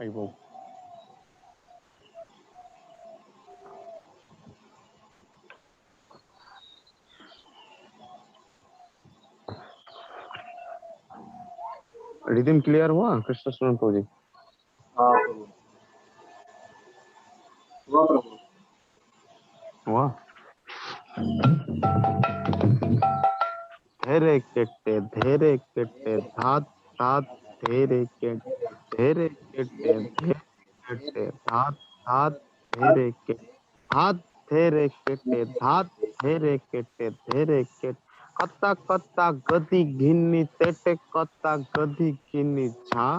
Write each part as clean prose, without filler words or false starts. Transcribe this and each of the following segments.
আইবো rhythm clear हुआ कृष्ण सुमन प्रभु जी? हाँ प्रभु हुआ प्रभु हुआ धेरे केटे धात धात धेरे केटे धात धात धेरे के धात धेरे केटे धात धेरे केटे कत्ता कत्ता गति घिन्नी तेटे कत्ता गति घिन्नी झा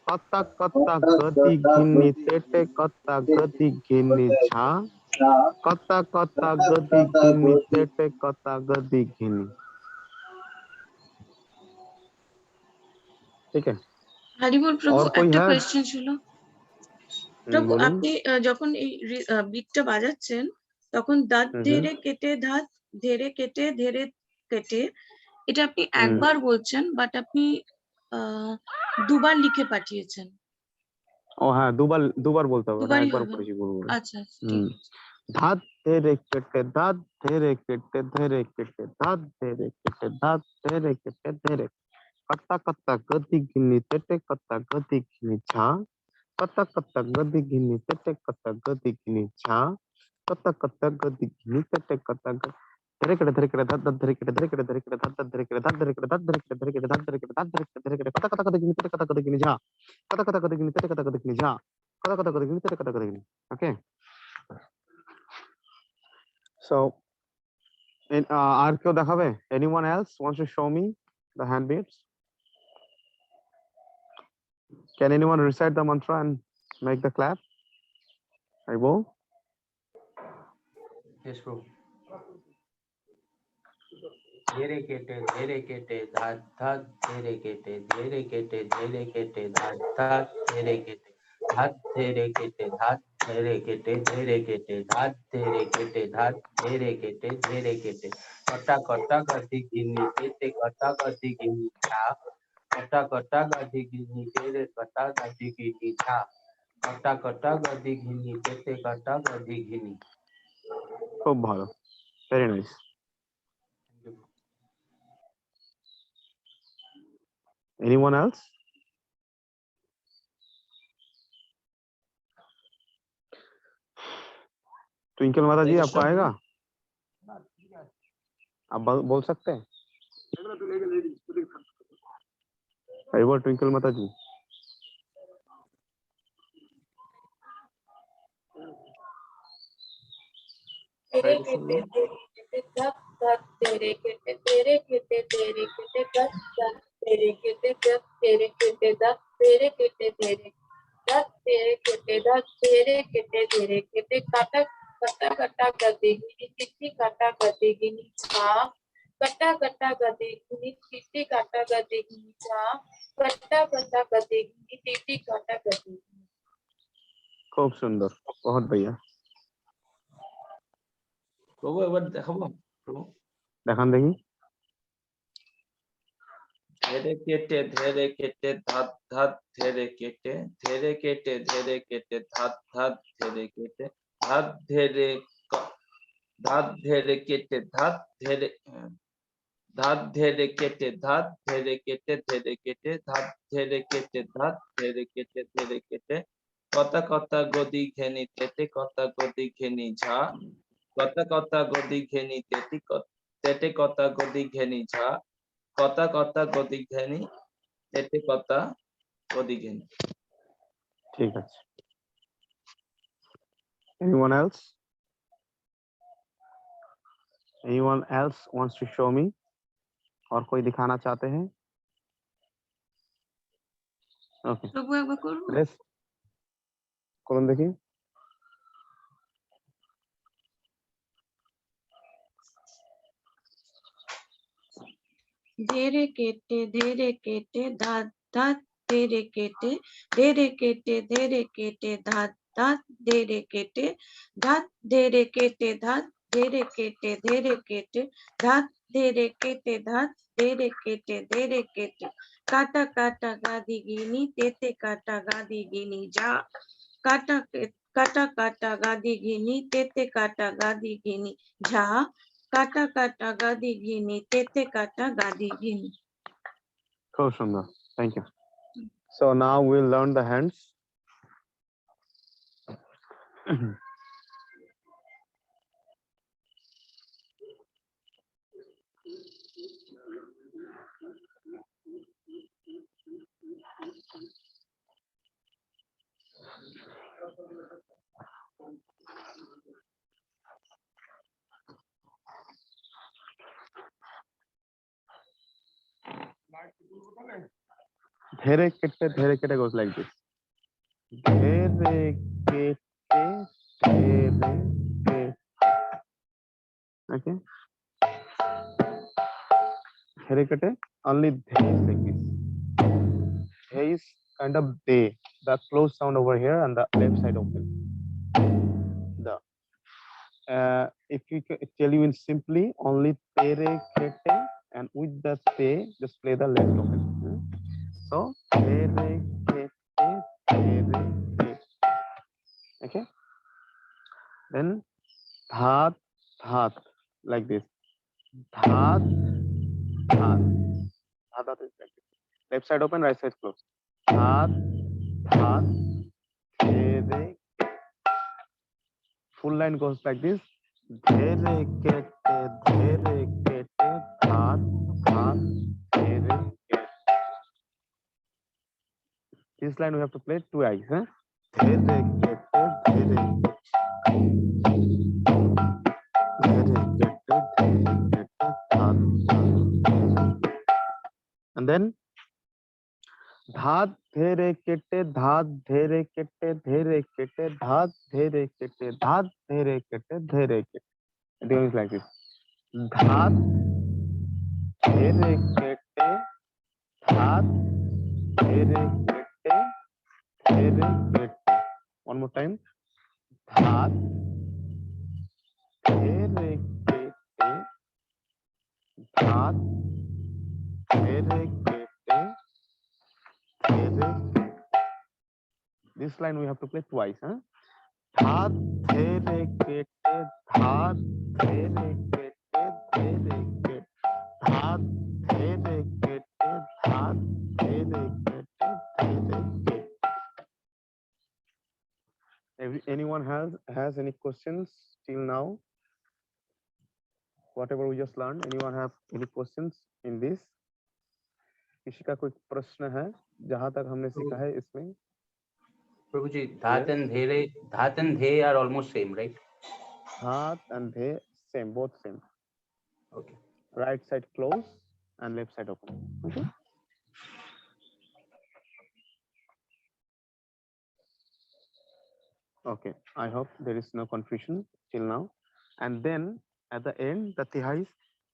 कत्ता कत्ता गति घिन्नी तेटे कत्ता गति घिन्नी झा कत्ता कत्ता गति घिन्नी तेटे कत्ता गति घिन्नी। ठीक है হরিবল প্রভু और कोई একটা है? কোয়েশ্চেন ছিল প্রভু बोलूं? আপনি যখন এই বিটটা বাজাচ্ছেন তখন দাঁত ধেরে কেটে ধাত ধেরে কেটে ধেরে কেটে এটা আপনি একবার বলছেন বাট আপনি দুবার লিখে পাঠিয়েছেন। ও হ্যাঁ দুবার বলতে হবে, দুবারই একবার হবে। পড়েছি বলবো। আচ্ছা ঠিক আছে। धात धेरे केटे धात धेरे केटे धेरे केटे धात धेरे केटे धात धेरे केटे धेरे कत्ता कत्ता गति घिन्नी तेटे कत्ता गति घिन्नी झा कत्ता कत्ता गति घिन्नी तेटे कत्ता गति घिन्नी झा कत्ता कत्ता गति घिन्नी तेटे कत्ता धरे केटे धात धात धरे केटे धात धात धरे केटे धात धरे केटे धात धरे केटे धात धरे केटे धात धरे केटे धात धरे केटे कत्ता कत्ता गति घिन्नी तेटे कत्ता गति घिन्नी झा कत्ता कत्ता गति घिन्नी तेटे कत्ता गति घिन्नी झा कत्ता कत्ता गति घिन्नी तेटे कत्ता गति घिन्नी। ओके so আর কেউ দেখাবে? anyone else wants to show me the hand beats? Can anyone recite the mantra and make the clap? I will. Yes, bro. Dhere kete dhaat dhaat dhere kete dhaat dhaat dhere kete dhaat dhere kete dhaat dhere kete dhaat dhere kete dhaat dhere kete kata kata gati gini tete kata gati gini cha kata kata gati gini tete kata gati gini cha kata kata gati gini tete kata gati gini। খুব ভালো, very nice. Anyone else? Twinkle माता जी आपको आएगा? आप बोल सकते हैं? एक ट्विंकल माता जी तेरे केटे धक धक तेरे केटे तेरे केटे धक धक तेरे केटे धक तेरे केटे धक तेरे केटे तेरे धक तेरे केटे धक तेरे केटे काटा कटा कटा गदेगिनी चिट्ठी काटा गदेगिनी छा कटा कटा गदेगिनी चिट्ठी काटा गदेगिनी छा कटा कटा गदेगिनी चिट्ठी काटा गदेगिनी। खूब सुंदर, बहुत बढ़िया। প্রভু এবার দেখাবো প্রভু দেখান দেখি। ধেরে কেটে ধাত ধাত ধেরে কেটে ধাত ধাত ধেরে কেটে ধাত ধেরে কেটে ধাত ধেরে কেটে ধাত ধেরে কেটে ধাত ধেরে কেটে কতা কতা গদি ঘেনি তেতে কতা গদি ঘেনি ঝা কতা কতা গদি ঘেনি তেতে কতা গদি ঘেনি ঝা কতা কতা গদি ঘেনি তেতে কতা গদি ঘেনি। ঠিক আছে। Anyone else? Anyone else wants to show me? और कोई दिखाना चाहते हैं? Okay. প্রভু একবার করুন। Yes. করুন দেখি। ধেরে কেটে ধাত ধাত ধেরে কেটে ধাত ধাত ধেরে কেটে ধাত ধেরে কেটে ধাত ধেরে কেটে ধাত ধেরে কেটে ধাত ধেরে কেটে ধেরে কেটে কাটা কাটা গাদি গিনি তেতে কাটা গাদি গিনি যা কাটা কাটা কাটা গাদি গিনি তেতে কাটা গাদি গিনি ঝা কাটা কাটা গাদি গিনি তেতে কাটা গাদি গিনি। খুব সুন্দর, thank you. So now we'll learn the hands. Dhere kete goes like this. Dhere kete, dhere kete. Okay. Dhere kete, only dhe is like this. Dhe is kind of de, the closed sound over here and the left side open. The. If we tell you in simply, only tere kete, and with the te, just play the left open. So tere kete, tere kete. Okay. Then dhat, dhat, like this. Dhat, dhat. Dhat is like this. Left side open, right side closed. Dhat, dhat, dhere. Full line goes like this. Dhere kete, dhere kete, dhat, dhat, dhere kete. This line we have to play twice. Huh? Dhere kete, dhere kete. And then dhat dhere kete, dhat dhere kete, dhere kete, dhat dhere kete, dhat dhere kete, dhere kete. It goes like this. Dhat dhere kete, dhat dhere kete, dhere kete. One more time. Dhat dhere kete, dhat dhere kete, dhere kete. This line we have to play twice. Huh? Dhat dhere kete, dhat dhere kete, dhere kete. Dhat dhere kete, dhat dhere kete, dhere kete. Anyone has any questions till now? Whatever we just learned, anyone have any questions in this? किसी का कोई प्रश्न है जहां तक हमने सीखा है इसमें? Prabhuji, dhat and dhe are almost same, right? Dhat and dhe same, both same. Okay. Right side close and left side open. Okay. Okay, I hope there is no confusion till now. And then at the end, the tiha is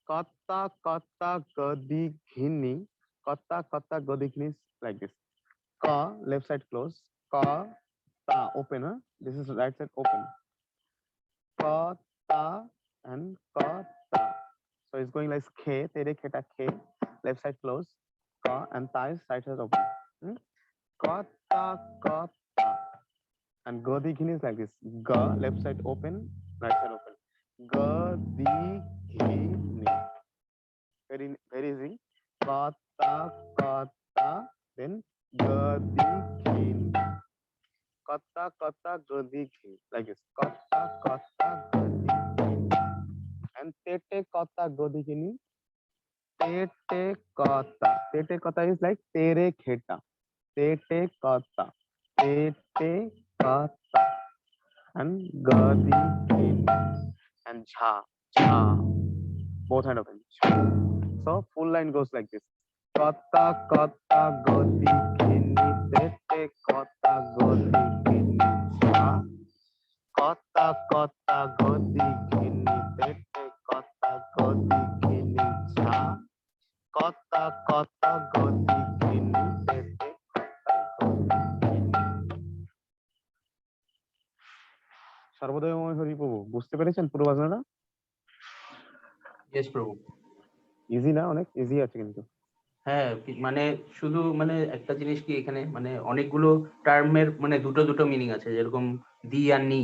kata kata gadi ghini. Kata kata gadi ghini is like this. Ka, left side close. Ka, ta, open. Huh? This is right side open. Ka, ta, and ka, ta. So it's going like ke, tere kheta ke. Left side close. Ka and ta is right side open. Ka, ta, ka, ta. And gadi ghini is like this. Ga, left side open, right side open. Gadi ghini. Very, very easy. Kata, kata, then gadi ghini. Kata, kata, gadi ghini. Like this. Kata, kata, gadi ghini. And tete, kata, gadi ghini. Tete, kata. Tete, kata is like tere kheta. Tete, kata. Tete, kata. And gadi ghini. And jha, jha. Both hand open. So full line goes like this. Kata kata gadi ghini tete kata gadi ghini jha. Kata kata gadi ghini tete kata gadi ghini jha. Kata kata gadi ghini tete kata gadi ghini. Sarvodaya Hari প্রভু বুঝতে পেরেছেন পুরো বাজনাটা? Yes, Prabhu. Easy না, অনেক easy আছে কিন্তু। হ্যাঁ মানে শুধু মানে একটা জিনিস কি এখানে মানে অনেকগুলো টার্মের মানে দুটো দুটো মিনিং আছে, যেরকম দি আর নি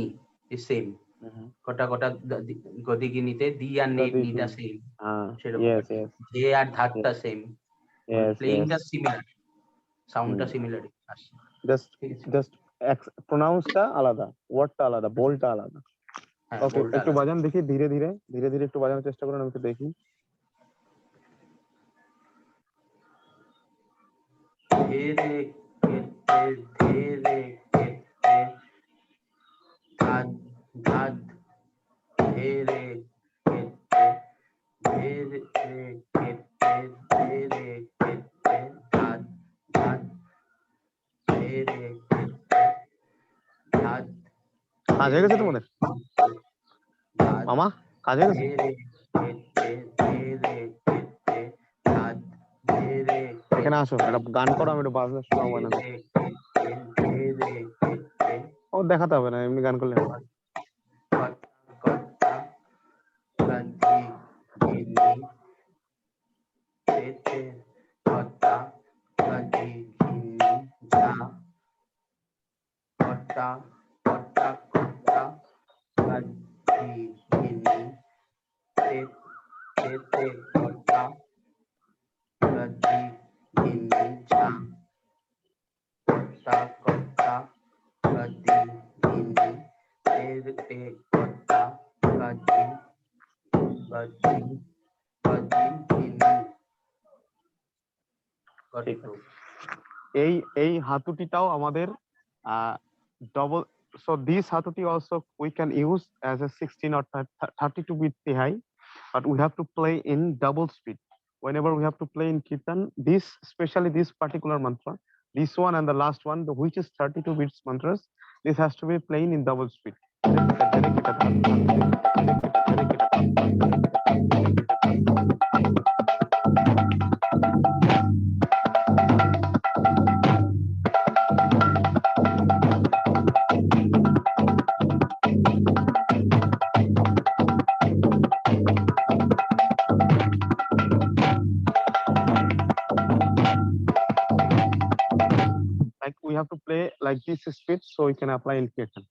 ইজ সেম, কটা কটা গদিগিনিতে দি আর নিটা সেম, হ্যাঁ, সেরকম ইয়েস ইয়েস ধে আর ধাতটা সেম, ইয়েস প্লেইংটা ইয়েস। সিমিলার, সাউন্ডটা সিমিলার আসছে। জাস্ট ঠিক আছে, জাস্ট প্রোনাউন্সটা আলাদা, ওয়ার্ডটা আলাদা, বোলটা আলাদা। হ্যাঁ ওকে, বলটা একটু বাজান দেখি, ধীরে ধীরে ধীরে ধীরে একটু বাজানোর চেষ্টা করুন, আমি একটু দেখি। ধীরে কেটে ধীরে কেটে ধাদ ধাদ ধীরে কেটে ধীরে কেটে ধীরে কেটে ধাদ ধাদ ধীরে কেটে ধাদ কাজ হয়ে গেছে তোমাদের মামা? কাজ হয়ে গেছে? ধীরে কেটে ধীরে কেটে ধাদ ধীরে এখানে আসো, একটা গান করো, আমি একটু বাজনা শোনাবো না। ধীরে কেটে ও দেখাতে হবে না, এমনি গান করলে হবে। কটা গান্ধী গিনি তেতে কটা গান্ধী গিনি যা কটা কটা কটা গান্ধী গিনি তেতে কটা গান্ধী গিনি যা কটা কটা গান্ধী গিনি তেতে কটা গান্ধী গান্ধী গান্ধী গিনি। ঠিক আছে। এই এই হাতুটিটাও আমাদের double, so this hatuti also we can use as a 16 or 32 bit tihai, but we have to play in double speed whenever we have to play in kirtan. This, especially this particular mantra, this one and the last one, which is 32 bits mantras, this has to be playing in double speed. Like we have to play like this speed so we can apply in kirtan.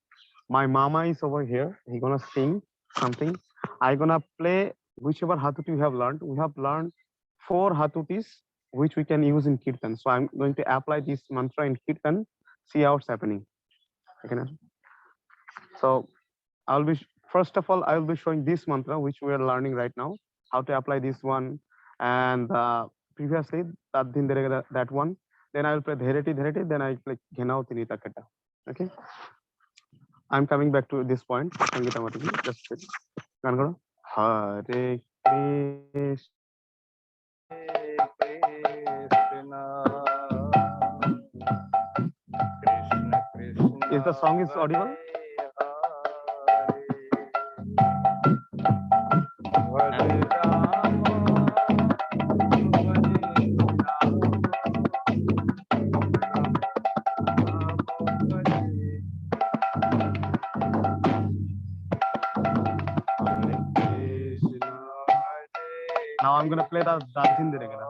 My mama is over here, he gonna sing something, I gonna play whichever hatuti we have learned. We have learned 4 hatutis which we can use in kirtan, so I'm going to apply this mantra in kirtan, see how it's happening. Okay, so I'll be, first of all I will be showing this mantra which we are learning right now, how to apply this one, and previously that one. Then I will play dhereti dhereti, then I play ghenao tinita keta. Okay, I'm coming back to this point. Sangeeta Matiji, just wait. Gaন করো। Hare Krishna, Krishna Krishna. Is the song is audible? Hare Now I'm gonna play the Dadhin Dirigana.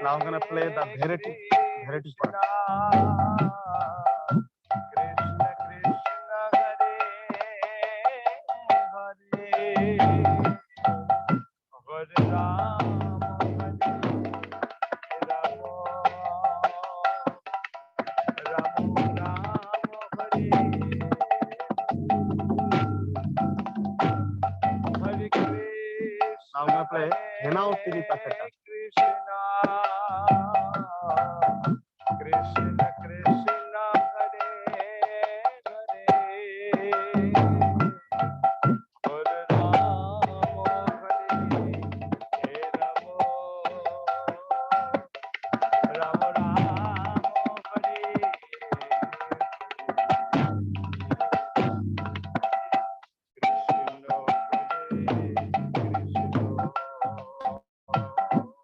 Now I'm gonna play the Dhereti part. Krishna Krishna Hare Hare Hare Ram Hare Ram Ram I'm gonna play Henao Tirita Keta. Krishna Krishna Hare Hare Hare Rama Hare Rama Rama Rama Hare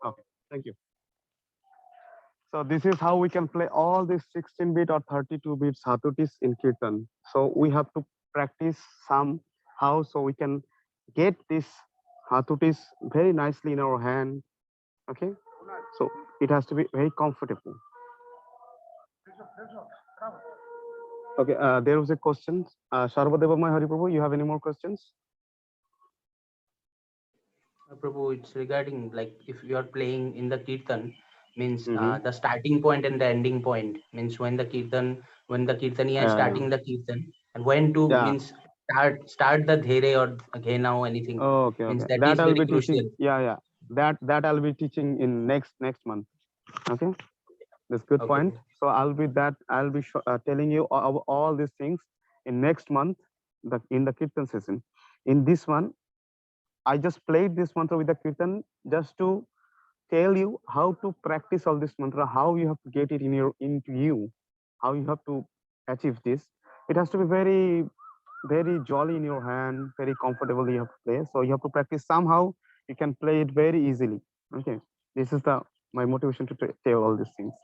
Okay, thank you. So this is how we can play all these 16-bit or 32-bit Hatutis in Kirtan. So we have to practice somehow so we can get this Hatutis very nicely in our hand. Okay, so it has to be very comfortable. Okay, there was a question. Sarvadevamay Hariprabhu, you have any more questions? Prabhu, it's regarding like if you are playing in the kirtan, means Mhm. the starting point and the ending point, means when the kirtaniya is starting the kirtan, and when to Yeah. means start the dhere or ghena or anything, Okay, means okay. that That is I'll very be teaching. crucial. Yeah. That I'll be teaching in next month. Okay, that's good Okay. point. So I'll be telling you all these things in next month, in the kirtan session. In this one, I just played this mantra with the kirtan just to tell you how to practice all this mantra, how you have to get it into you, how you have to achieve this. It has to be very, very jolly in your hand, very comfortable you have to play. So you have to practice somehow. You can play it very easily. Okay, this is my motivation to tell all these things.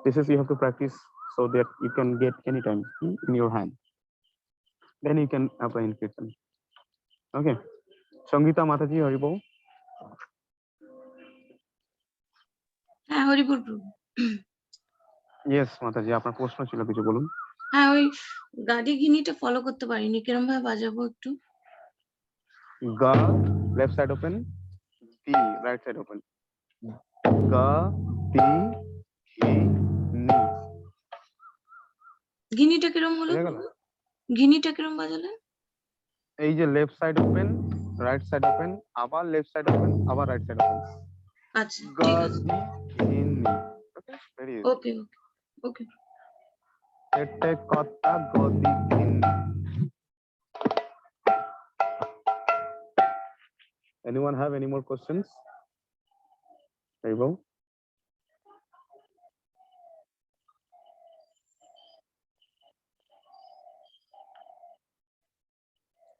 This is you have to practice so that you can get anytime in your hand. Then you can apply in kirtan. Okay, Sangita Mataji, Haribol. হ্যাঁ হরিপুর প্রভু। Yes, Mataji, আপনার প্রশ্ন ছিল কিছু বলুন। হ্যাঁ ওই গাড়ি গিনিটা ফলো করতে পারিনি, কিরম ভাবে বাজাবো একটু? Ga, left side open. Ti, right side open. Ga, ti, hi, ni. গিনিটা কিরম হলো? বুঝা গেল? গিনিটা কিরম বাজালেন? এই যে left side open, right side open, আবার left side open, আবার right side open. আচ্ছা Ga, ঠিক আছে। ti, hi, ni. Okay, very easy. Okay okay. Ete, kota, godi, gini. Anyone have any more questions? Haribol?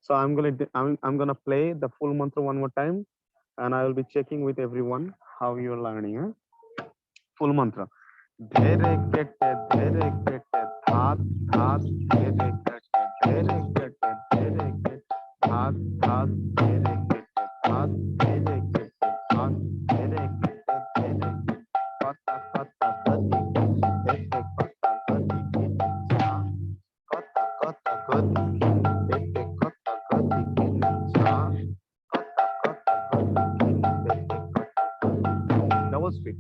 So I'm gonna play the full mantra one more time, and I will be checking with everyone how you are learning. Full mantra. Dhere kete dhaat dhaat dhere kete dhere kete dhaat dhaat dhere kete dhaat dhere kete dhaat dhere kete dhere kata kata gati ete kata gati kata kata gati ete kata gati cha kata kata gati ete kata double speed.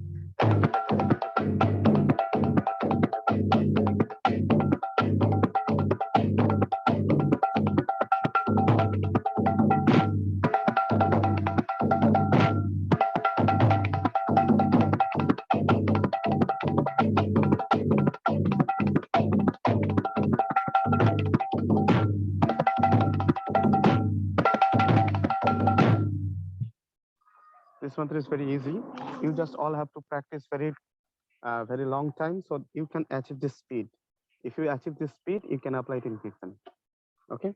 This mantra is very easy. You just all have to practice very long time so you can achieve this speed. If you achieve this speed, you can apply it in kirtan. Okay.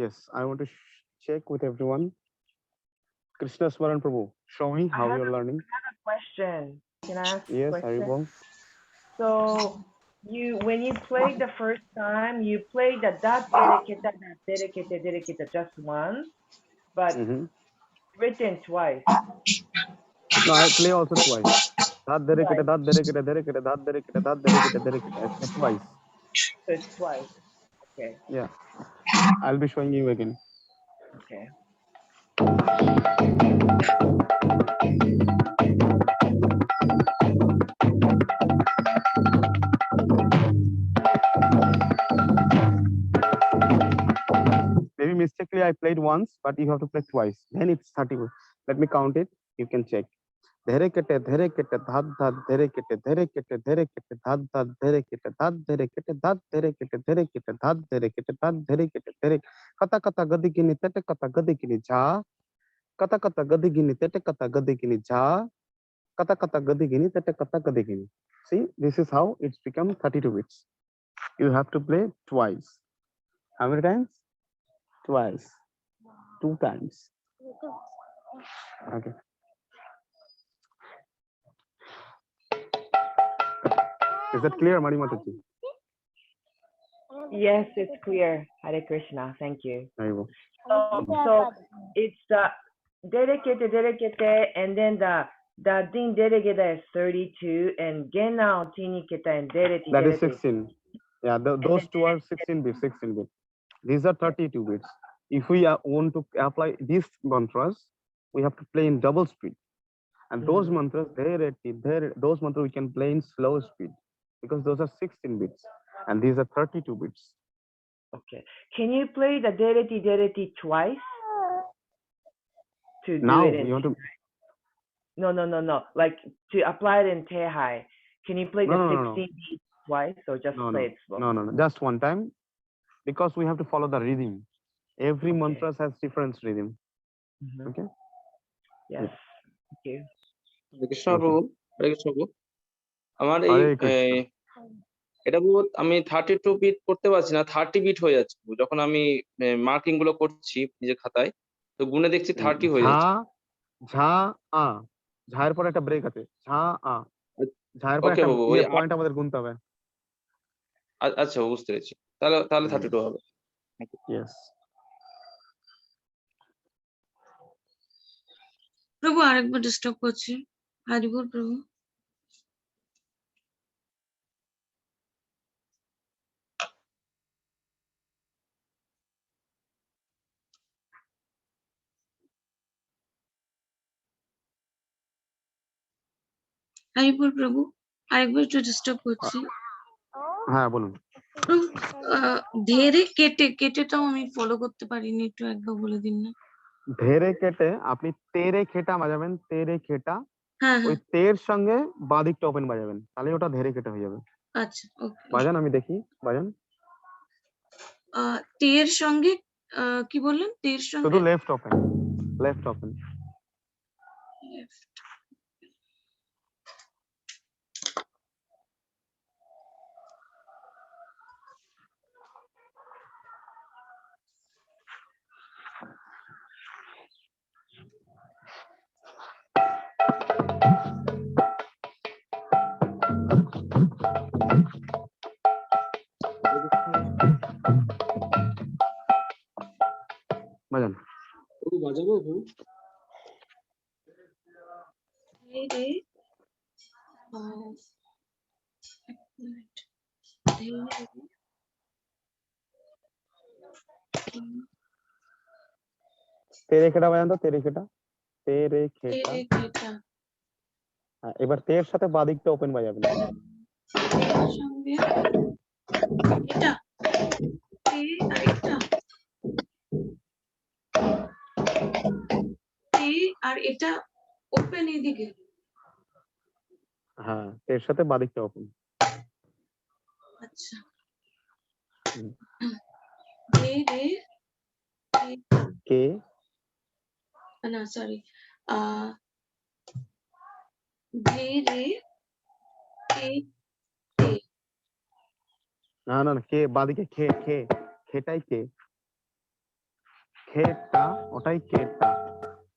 Yes, I want to check with everyone. Krishna Swaran Prabhu, show me how you're learning. I have a question. Can I ask Yes, a question? Haribol. So when you played the first time, you played the that dereketa just once, but written twice. No, I play also twice. That dereketa, that dereketa, dereketa, that dereketa, that dereketa, dereketa. It's twice. So it's twice. Okay. Yeah. I'll be showing you again. Okay. Maybe mistake Basically, I played once, but you have to play twice. Then it's 30. Let me count it. You can check. Dhere kete dhad dhad dhere kete dhad dhad dhere kete dhad dhere kete dhad dhere kete dhad dhere kete dhad dhere kete dhere kata kata gadi gini tete kata gadi gini ja kata kata gadi gini tete kata gadi gini ja kata kata gadi gini tete kata gadi gini. See, this is how it's become 32 bits. You have to play twice. How many times? Twice. 2 times. Okay. Is that clear, Marimataji? Yes, it's clear. Hare Krishna. Thank you. There you go. So it's the derekete, and then the din derekete is 32, and genau tiniketa and dereti. That is 16. Yeah, those two are 16 bits, 16 bits. These are 32 bits. If we want to apply these mantras, we have to play in double speed. And those mantras, those mantras we can play in slow speed because those are 16 bits. And these are 32 bits. Okay. Can you play the dereti twice? To do Now it in you want to. No. Like to apply it in Tehai. Can you play the 16 beats twice or just play it slow? No. Just one time, because we have to follow the rhythm. Every mantra has different rhythm. Okay. Yes. Thank you. Krishna প্রভু, হরে কৃষ্ণ প্রভু। আমার এই Hare Krishna. এটা বহুত আমি 32 bit করতে পারছি না, 30 বিট হয়ে যাচ্ছে। যখন আমি মার্কিং গুলো করছি নিজের খাতায়, তো গুনে দেখছি 30 হয়ে যাচ্ছে। ঝা আ ঝায়ের পরে একটা ব্রেক আছে, ঝা আ ঝায়ের পরে ওকে একটা বাবু, ওই পয়েন্ট আমাদের গুনতে হবে। আচ্ছা বুঝতে পেরেছি, তাহলে 32 হবে। ইয়েস। প্রভু আরেকবার ডিস্টার্ব করছি। হরি বল প্রভু। হরি বল প্রভু, আরেকবার একটু ডিস্টার্ব করছি। হ্যাঁ বলুন। প্রভু ধেরে কেটেটাও আমি ফলো করতে পারিনি, একটু একবার বলে দিন না। ধেরে কেটে আপনি তেরে খেটা বাজাবেন, তেরে খেটা, হ্যাঁ ওই তের সঙ্গে বাঁ দিকটা ওপেন বাজাবেন, তাহলে ওটা ধেরে কেটে হয়ে যাবে। আচ্ছা ওকে। বাজান, আমি দেখি, বাজান। তের সঙ্গে কি বললেন? তের সঙ্গে শুধু left open, left open. Left. বাজান। বাজাবো ধেরে তেরে খেটা বাজান তো, তেরে খেটা, তেরে খেটা। হ্যাঁ, এবার তের সাথে বাঁ দিকটা ওপেন বাজাবেন। সঙ্গে এটা তে আর এটা তে আর এটা ওপেন এদিকে। হ্যাঁ, এর সাথে বাঁ দিকটা ওপেন। আচ্ছা। ধে রে কে না সরি ধে রে কে তে। না, কে বাঁ দিকে, খে খে খেটাই কে, খেটা ওটাই কেটা।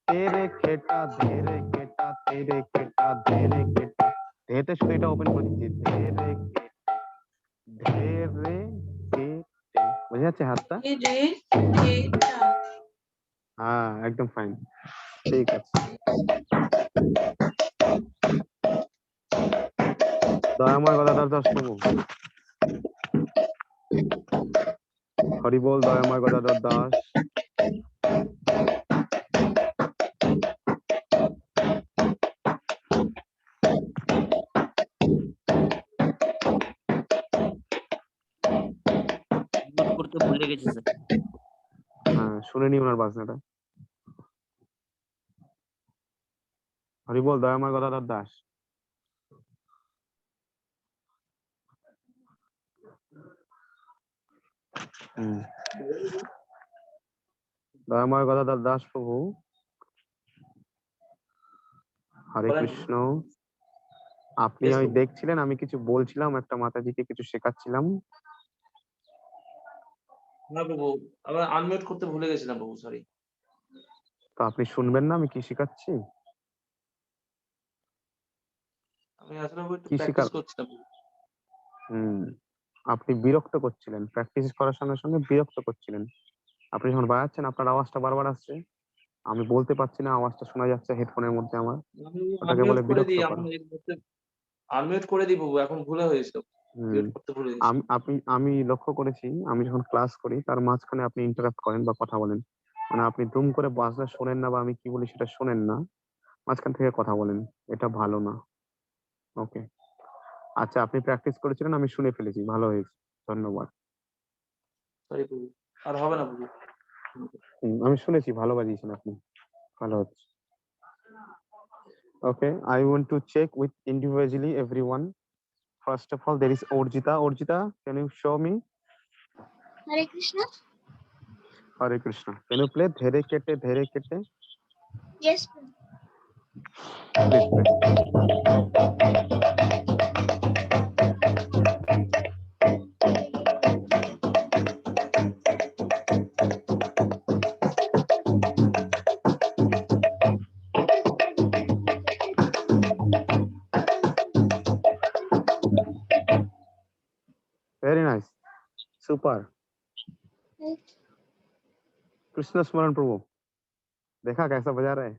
তেরে খেটা ধেরে কেটা, তেরে খেটা ধেরে কেটা, ধেতে শুধু এটা ওপেন করে দিচ্ছি, ধেরে কেটে, ধেরে কেটে। বুঝা যাচ্ছে হাতটা? ধে রে কেটা। হ্যাঁ, একদম ফাইন, ঠিক আছে। দয়াময় গদাধর দাস প্রভু, হরি বল। দয়াময় গদাধর দাস। করতে ভুলে গেছি স্যার। হ্যাঁ শুনেনি ওনার বাজনাটা। হরি বল দয়াময় গদাধর দাস। দয়াময় গদাধর দাস প্রভু, হরে বলেন। কৃষ্ণ। আপনি Yes, আমি প্রভু। দেখছিলেন আমি কিছু বলছিলাম, একটা মাতাজিকে কিছু শেখাচ্ছিলাম। না প্রভু, আমরা আনমিউট করতে ভুলে গেছিলাম প্রভু, সরি। তো আপনি শুনবেন না আমি কি শেখাচ্ছি? আমি আসলে প্রভু একটু কি প্র্যাকটিস শেখাল? করছিলাম। আপনি বিরক্ত করছিলেন, প্র্যাকটিস করার সঙ্গে সঙ্গে বিরক্ত করছিলেন। আপনি যখন বাজাচ্ছেন আপনার আওয়াজটা বারবার আসছে, আমি বলতে পারছি না, আওয়াজটা শোনা যাচ্ছে হেডফোনের মধ্যে আমার। আমি ওটাকে আনমিউট বলে করে বিরক্ত দিই, করা। আমি এর মধ্যে আনমিউট করে দিই প্রভু, এখন ভুলে হয়েছিল। মিউট করতে ভুলে গেছি। আমি লক্ষ্য করেছি, আমি যখন ক্লাস করি তার মাঝখানে আপনি ইন্টারাপ্ট করেন বা কথা বলেন, মানে আপনি দুম করে বাজনা শোনেন না বা আমি কি বলি সেটা শোনেন না, মাঝখান থেকে কথা বলেন, এটা ভালো না। ওকে, আচ্ছা আপনি প্র্যাকটিস করেছিলেন, আমি শুনে ফেলেছি, ভালো হয়েছে, ধন্যবাদ। সরি প্রভু, আর হবে না প্রভু। আমি শুনেছি ভালো বাজিয়েছেন আপনি, ভালো হচ্ছে। Okay, I want to check with individually everyone. First of all, there is Orjita. Orjita, can you show me? Hare Krishna. Hare Krishna. Can you play Dhere Kete Dhere Kete? Yes. Please play. Very nice. Super. Krishna स्मरण प्रभु, देखा कैसा बजा रहे हैं?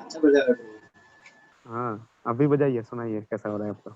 अच्छा बजा रहे हो। हाँ, अभी बजाइए, सुनाइए कैसा हो रहा है आपका।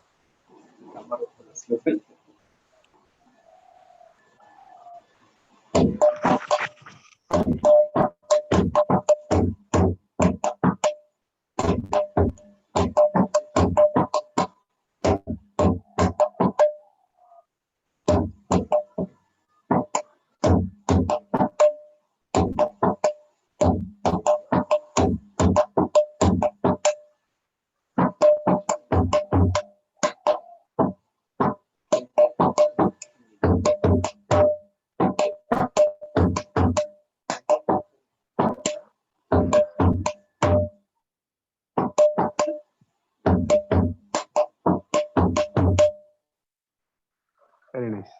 Very nice.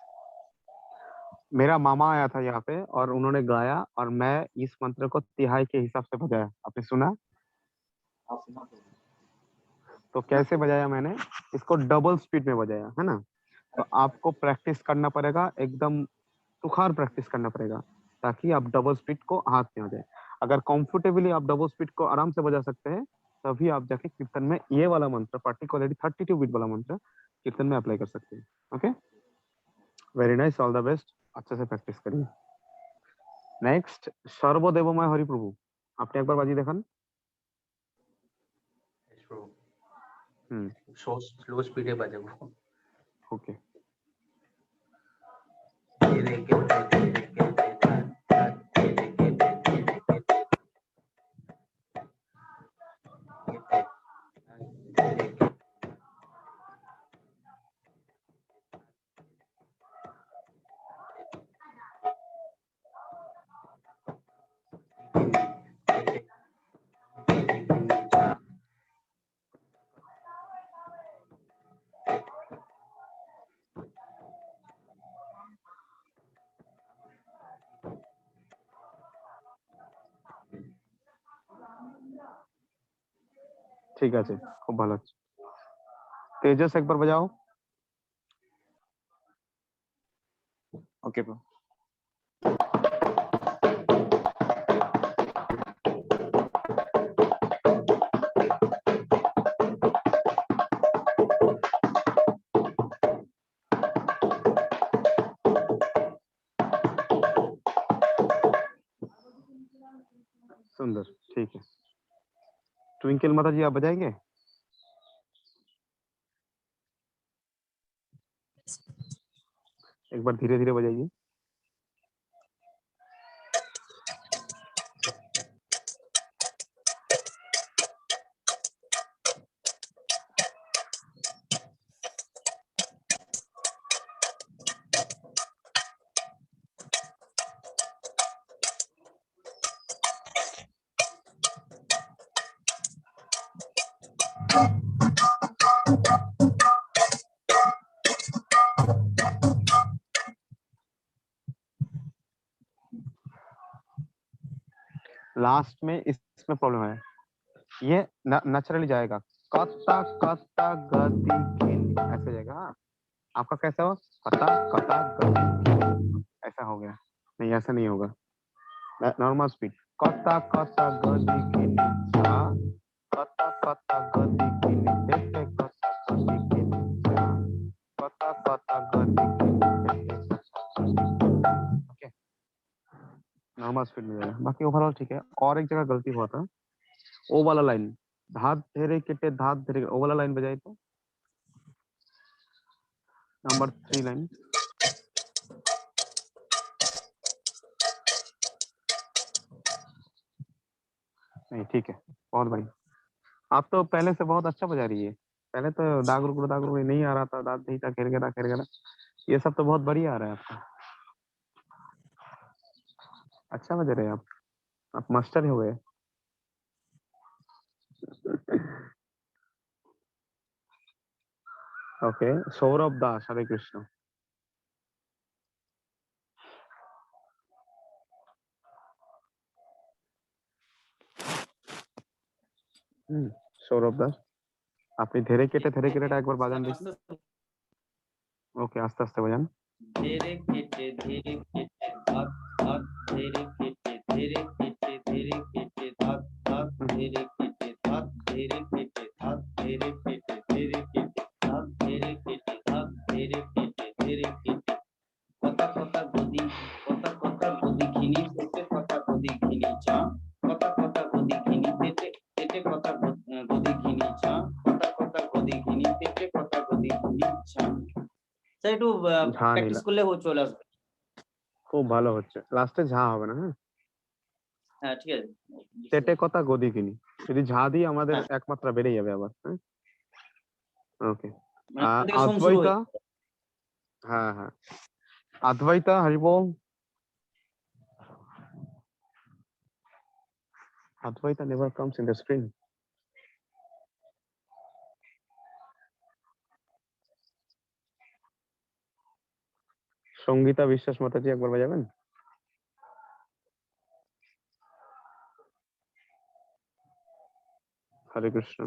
मेरा मामा आया था यहाँ पे और उन्होंने गाया और मैं इस मंत्र को तिहाई के हिसाब से बजाया, आपने सुना? तो कैसे बजाया मैंने, इसको डबल स्पीड में बजाया है ना। तो आपको प्रैक्टिस करना पड़ेगा, एकदम सुखार प्रैक्टिस करना पड़ेगा, ताकि आप डबल स्पीड को हाथ में आ जाए। अगर कंफर्टेबली आप डबल स्पीड को आराम से बजा सकते हैं, तभी आप जाके कीर्तन में ये वाला मंत्र, पार्टिकुलरली 32 बीट वाला मंत्र कीर्तन में अप्लाई कर सकते हैं। Okay, very nice, all the best, अच्छे से प्रैक्टिस करिए। नेक्स्ट सर्वदेवमय हरि प्रभु, আপনি একবার বাজিয়ে দেখান। স্লো স্পিডে বাজাবো। ওকে, ঠিক আছে, খুব ভালো হচ্ছে। তেজস একবার বাজাও। Okay bro. सुंदर, ठीक है। ट्विंकल माता जी आप बजाएंगे? एक बार धीरे धीरे बजाइए। लास्ट में इसमें प्रॉब्लम है, ये नेचुरली जाएगा कता कता गति गिनी, ऐसे जाएगा। हाँ, आपका कैसा हो कता कता गति गिनी, ऐसा हो गया। नहीं ऐसा नहीं होगा, नॉर्मल स्पीड कता कता गति गिनी सा, कता कता गति गिनी तेते कता गति गिनी सा, कता कता गति गिनी तेते कता। ओके, नॉर्मल स्पीड में जाएगा। बाकी ओवरऑल ठीक है। और एक जगह गलती हुआ था, ओ वाला लाइन धात धेरे किटे धात धेरे, ओ वाला लाइन बजाए तो नंबर 3 लाइन। नहीं ठीक है, बहुत बढ़िया। आप तो पहले से बहुत अच्छा बजा रही है। पहले तो दाग नहीं आ रहा था, दाद नहीं था, खेर गया। ये सब तो बहुत बढ़िया आ रहा है आपका, अच्छा बजा रहे हैं आप मास्टर ही हो गए। ओके, सौरभ दास, हरे कृष्ण। सौरभ दास, আপনি ধীরে কেটে একবার বাজান দেখি। ওকে, আস্তে আস্তে বাজান। ধীরে কেটে ধাত ধাত ধীরে কেটে ধাত ধাত ধীরে কেটে ধাত ধীরে কেটে ধাত ধীরে কেটে ধাত ধীরে কেটে ধাত ধীরে কেটে কতা কতা গদি ঘিনি তেতে কতা গদি ঘিনি চা, কতা কতা গদি ঘিনি তেতে কতা গদি ঘিনি চা, কতা কতা গদি ঘিনি তেতে কতা গদি ঘিনি চা। স্যার একটু প্র্যাকটিস করলে চলে আসবে। খুব ভালো হচ্ছে, লাস্টে ঝা হবে না। হ্যাঁ ঠিক আছে। তেটে কথা গদি কিনি, যদি ঝা দিই আমাদের এক মাত্রা বেড়ে যাবে আবার। হ্যাঁ ওকে, অদ্বৈতা। হ্যাঁ হ্যাঁ, অদ্বৈতা Haribol. Advaita never comes in the screen. Sangeeta বিশ্বাস মাতাজি একবার বাজাবেন। হরে কৃষ্ণ।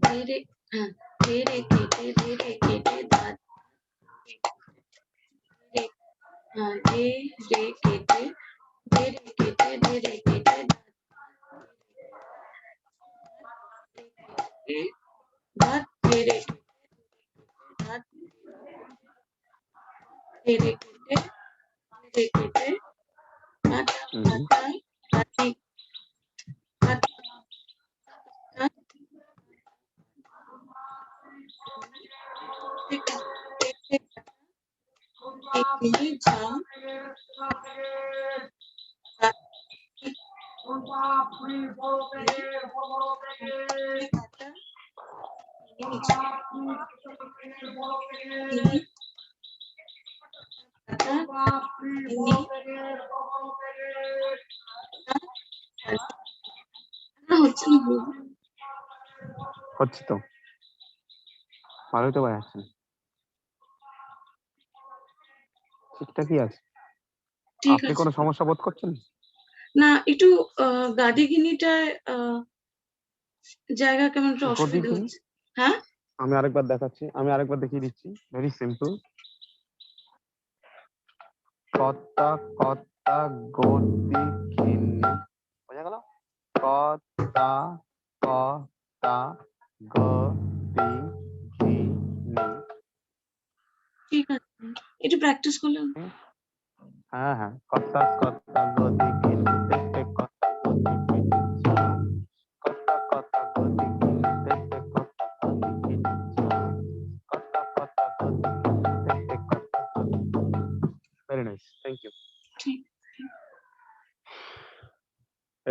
ধীরে ধীরে কেটে ধাত ধীরে কেটে ধাত ধীরে ধাত ধীরে কেটে কাটা কাটা কাটি কাটা হচ্ছে তো, ভালোই তো বাজাচ্ছেন, ঠিকঠাকই আছে। আপনি কোনো সমস্যা বোধ করছেন? না, একটু গাদিগিনিটা জায়গা কেমন একটু অসুবিধা হচ্ছে। হ্যাঁ, আমি আরেকবার দেখাচ্ছি, আমি আরেকবার দেখিয়ে দিচ্ছি। Very simple. কতা কতা গতি ঘিনি, বোঝা গেল? কতা কতা গতি ঘিনি। ঠিক আছে, একটু প্র্যাকটিস করলে। হ্যাঁ হ্যাঁ, কতা কতা গতি ঘিনি তেতে কতা গতি ঘিনি চা, কতা কতা গতি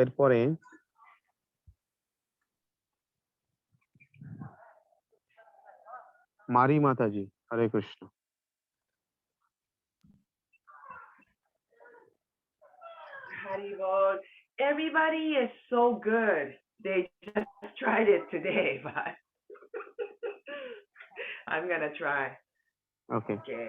এরপরে মারি মাতাজি, হরে Krishna. Haribol. Everybody is so good. They just tried it today, but I'm gonna try. Okay, Okay.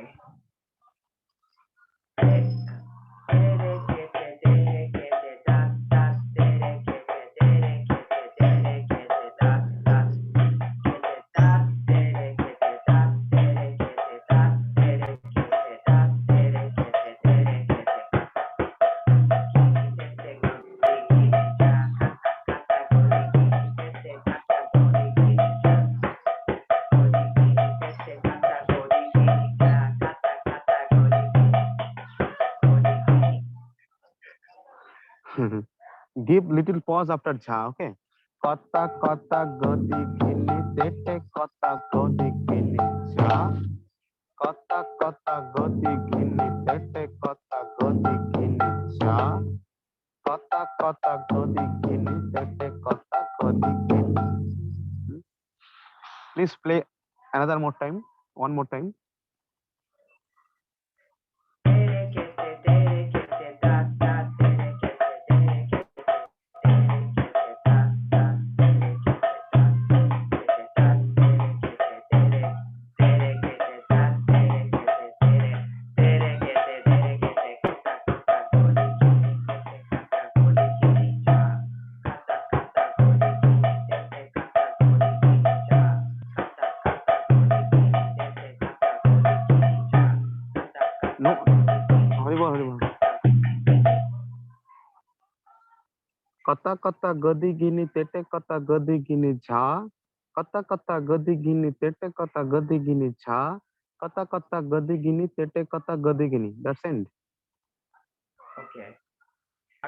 give little pause after jha, okay? Kata kata gadi gini tete kata gadi gini jha. Kata kata gadi gini tete kata gadi gini jha. Kata kata gadi gini tete kata gadi gini. Please play another more time, one more time. No, Haribol, Haribol. Kata kata gadi gini tete kata gadi gini jha. Kata kata gadi gini tete kata gadi gini jha. Kata kata gadi gini tete kata gadi gini. That's end. Okay.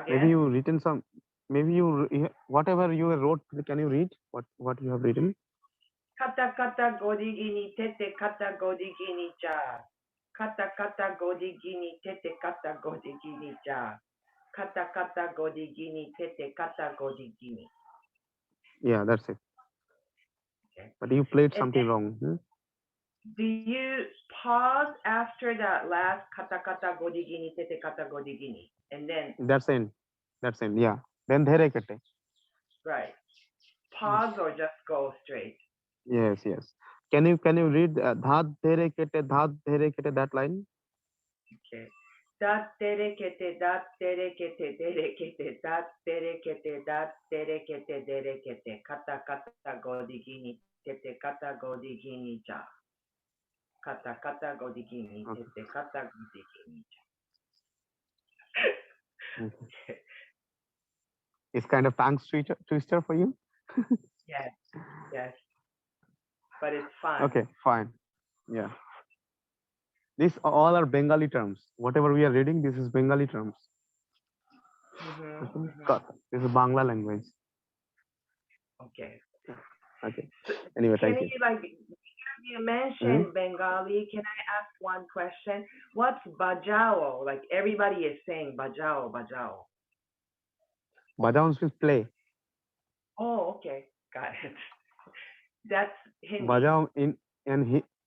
Maybe Again? you written some. Maybe you whatever you wrote. Can you read what you have written? Kata kata godi gini tete kata godi gini cha. Kata kata godi gini tete kata godi gini cha. Kata kata godi gini tete kata godi gini. Yeah, that's it. Okay. But you played And something then, wrong. do you pause after that last kata kata godi gini tete kata godi gini? And then, That's end. That's end. Yeah. Then dhere kete. right. Pause or just go straight? Yes, yes. Can you read dhat dhere kete that line? Okay. Dat tere kete dat tere kete dere kete dat tere kete dat tere kete dere kete kata kata godi gini tete kata godi gini cha. Kata kata godi gini tete kata godi gini cha. Okay. It's kind of tongue twister for you. Yes, yes. But it's fun. Okay, fine. Yeah. These all are Bengali terms. Whatever we are reading, this is Bengali terms. This is Bangla language. Okay. Okay. Anyway, Can thank you. you mentioned Bengali. Can I ask one question? What's bajao? Like everybody is saying bajao, bajao. Bajao means play. Oh, okay. Got it. That's Hindi. Bajao in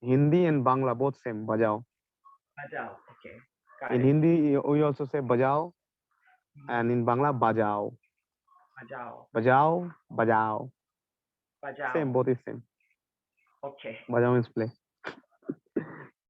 Hindi and Bangla both same. Bajao. Bajao. Okay. Got In it. Hindi we also say bajao, and in Bangla bajao. Bajao. Bajao, bajao. Bajao. Same, both is same. Okay. Bajao means play.